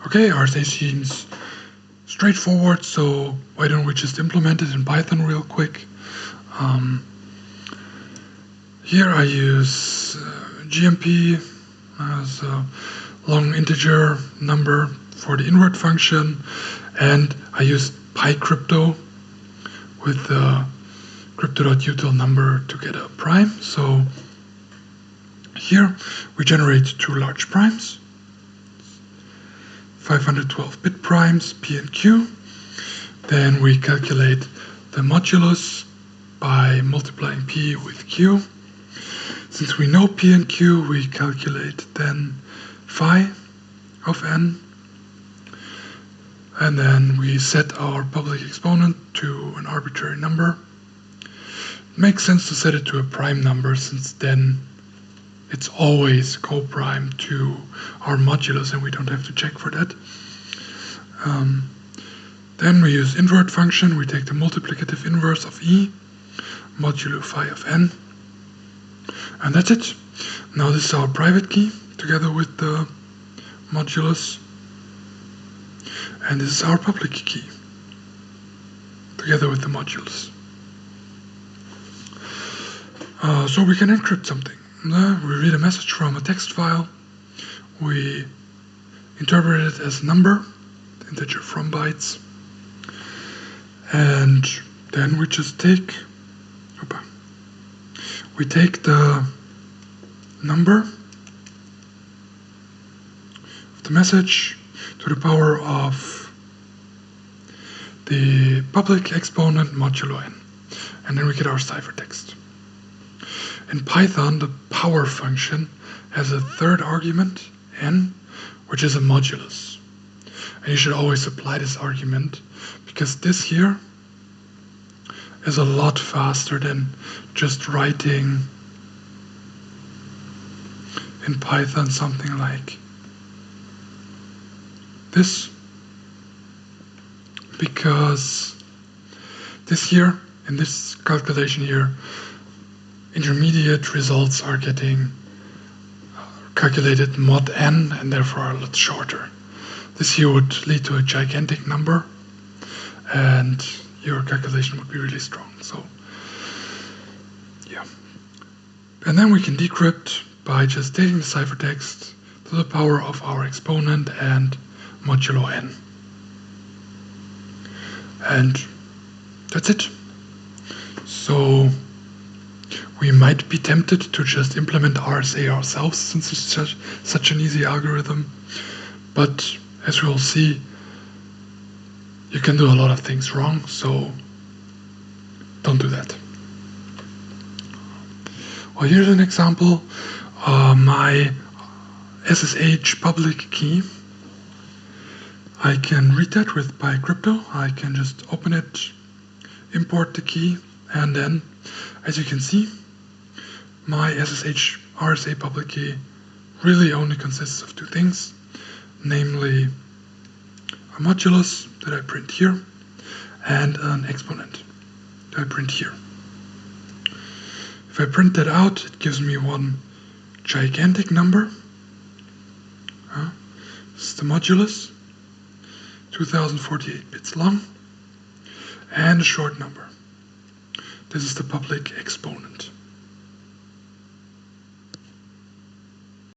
Okay, RSA seems straightforward, so why don't we just implement it in Python real quick. Here I use GMP as a long integer number for the invert function, and I use PyCrypto with the crypto.util number to get a prime. So here we generate two large primes, 512-bit primes, P and Q. Then we calculate the modulus by multiplying P with Q. Since we know P and Q, we calculate then phi of n. And then we set our public exponent to an arbitrary number. It makes sense to set it to a prime number, since then it's always co-prime to our modulus and we don't have to check for that. Then we use invert function. We take the multiplicative inverse of E, modulo phi of n. And that's it. Now this is our private key together with the modulus. And this is our public key together with the modulus. So we can encrypt something. We read a message from a text file. We interpret it as a number, the integer from bytes. And then we just take the number of the message to the power of the public exponent modulo n, and then we get our ciphertext. In Python, the power function has a third argument, n, which is a modulus. And you should always apply this argument, because this here is a lot faster than just writing in Python something like this, because this here, in this calculation here, intermediate results are getting calculated mod n and therefore a lot shorter. This here would lead to a gigantic number and your calculation would be really strong. So yeah. And then we can decrypt by just taking the ciphertext to the power of our exponent and modulo n. And that's it. So we might be tempted to just implement RSA ourselves, since it's such an easy algorithm. But as we will see, you can do a lot of things wrong, so don't do that. Well, here's an example. My SSH public key. I can read that with PyCrypto. I can just open it, import the key, and then, as you can see, my SSH RSA public key really only consists of two things, namely a modulus that I print here and an exponent that I print here. If I print that out, it gives me one gigantic number. This is the modulus, 2048 bits long, and a short number. This is the public exponent.